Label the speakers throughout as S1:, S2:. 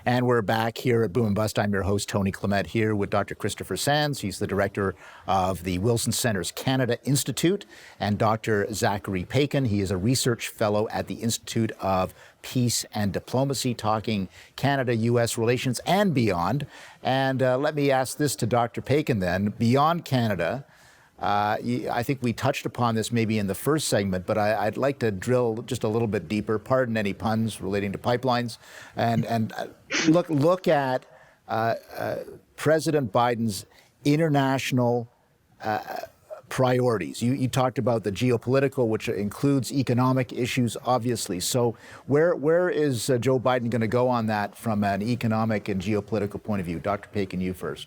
S1: And we're back here at Boom and Bust. I'm your host, Tony Clement, here with Dr. Christopher Sands. He's the director of the Wilson Center's Canada Institute, and Dr. Zachary Paikin. He is a research fellow at the Institute of Peace and Diplomacy, talking Canada-U.S. relations and beyond. And let me ask this to Dr. Paikin then. Beyond Canada, I think we touched upon this maybe in the first segment, but I'd like to drill just a little bit deeper, pardon any puns relating to pipelines, and look at President Biden's international priorities. You talked about the geopolitical, which includes economic issues, obviously. So where is Joe Biden going to go on that from an economic and geopolitical point of view? Dr. Paikin, you first.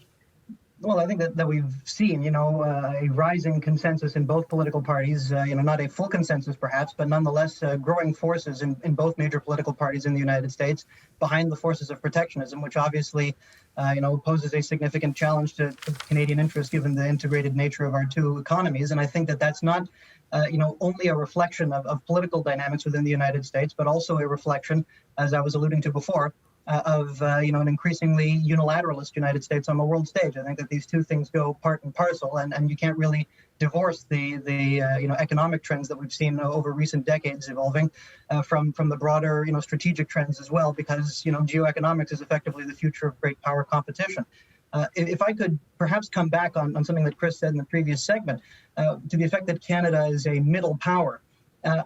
S2: Well, I think that we've seen, a rising consensus in both political parties, not a full consensus perhaps, but nonetheless growing forces in both major political parties in the United States behind the forces of protectionism, which obviously, poses a significant challenge to Canadian interests given the integrated nature of our two economies. And I think that that's not, only a reflection of political dynamics within the United States, but also a reflection, as I was alluding to before, of an increasingly unilateralist United States on the world stage. I think that these two things go part and parcel, and you can't really divorce the economic trends that we've seen over recent decades evolving from the broader strategic trends as well, because geoeconomics is effectively the future of great power competition. If I could perhaps come back on something that Chris said in the previous segment, to the effect that Canada is a middle power.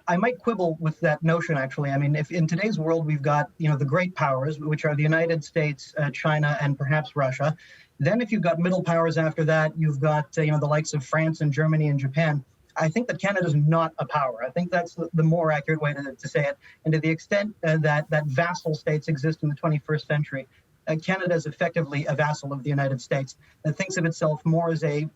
S2: I might quibble with that notion, actually. I mean, if in today's world we've got, the great powers, which are the United States, China, and perhaps Russia. Then if you've got middle powers after that, you've got, the likes of France and Germany and Japan. I think that Canada's not a power. I think that's the more accurate way to say it. And to the extent that vassal states exist in the 21st century, Canada is effectively a vassal of the United States that thinks of itself more as a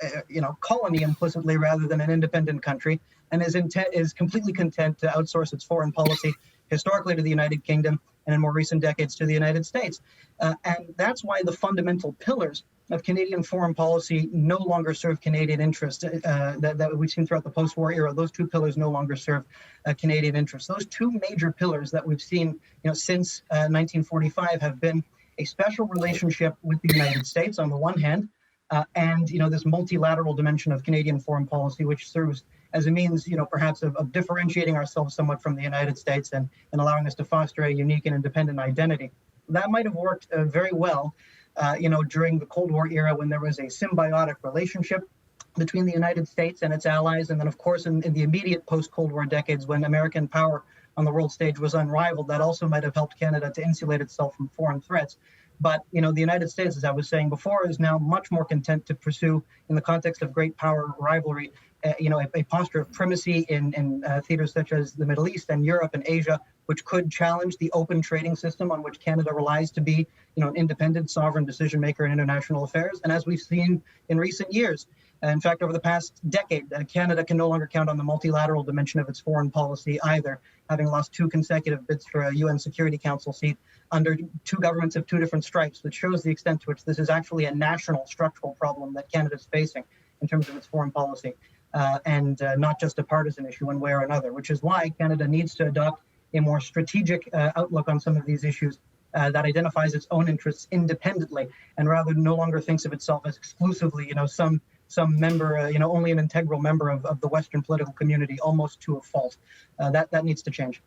S2: colony implicitly rather than an independent country, and is completely content to outsource its foreign policy historically to the United Kingdom and in more recent decades to the United States. And that's why the fundamental pillars of Canadian foreign policy no longer serve Canadian interests that we've seen throughout the post-war era. Those two pillars no longer serve Canadian interests. Those two major pillars that we've seen since 1945 have been a special relationship with the United States on the one hand, and this multilateral dimension of Canadian foreign policy, which serves as a means, perhaps of differentiating ourselves somewhat from the United States and allowing us to foster a unique and independent identity. That might have worked very well, during the Cold War era when there was a symbiotic relationship between the United States and its allies, and then, of course, in the immediate post-Cold War decades when American power on the world stage was unrivaled. That also might have helped Canada to insulate itself from foreign threats. But, the United States, as I was saying before, is now much more content to pursue, in the context of great power rivalry, a posture of primacy in theaters such as the Middle East and Europe and Asia, which could challenge the open trading system on which Canada relies to be, an independent sovereign decision maker in international affairs. And as we've seen in recent years, in fact, over the past decade, Canada can no longer count on the multilateral dimension of its foreign policy either, having lost 2 consecutive bids for a UN Security Council seat under 2 governments of 2 different stripes, which shows the extent to which this is actually a national structural problem that Canada is facing in terms of its foreign policy, and not just a partisan issue one way or another, which is why Canada needs to adopt a more strategic outlook on some of these issues that identifies its own interests independently and rather no longer thinks of itself as exclusively, some member, only an integral member of the Western political community, almost to a fault. That needs to change.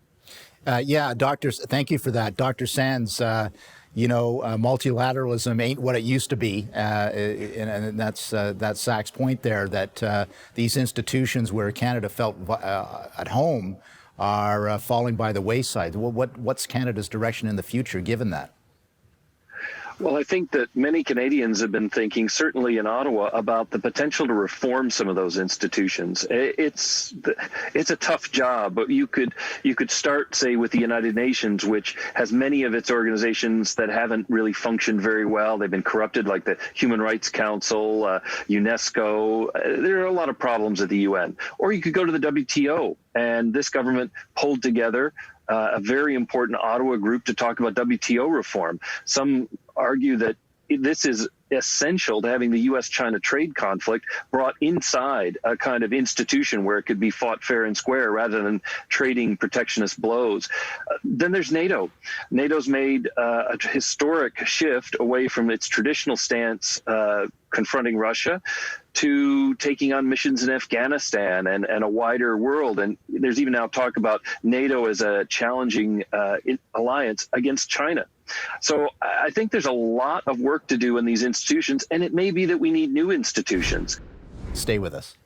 S1: Doctors, thank you for that. Dr. Sands, multilateralism ain't what it used to be. And that's Zach's point there, that these institutions where Canada felt at home are falling by the wayside. What's Canada's direction in the future, given that?
S3: Well, I think that many Canadians have been thinking, certainly in Ottawa, about the potential to reform some of those institutions. It's a tough job, but you could start, say, with the United Nations, which has many of its organizations that haven't really functioned very well. They've been corrupted, like the Human Rights Council, UNESCO. There are a lot of problems at the UN. Or you could go to the WTO, and this government pulled together a very important Ottawa group to talk about WTO reform. Some argue that this is essential to having the U.S.-China trade conflict brought inside a kind of institution where it could be fought fair and square rather than trading protectionist blows. Then there's NATO. NATO's made a historic shift away from its traditional stance confronting Russia to taking on missions in Afghanistan and a wider world. And there's even now talk about NATO as a challenging alliance against China. So I think there's a lot of work to do in these institutions, and it may be that we need new institutions.
S1: Stay with us.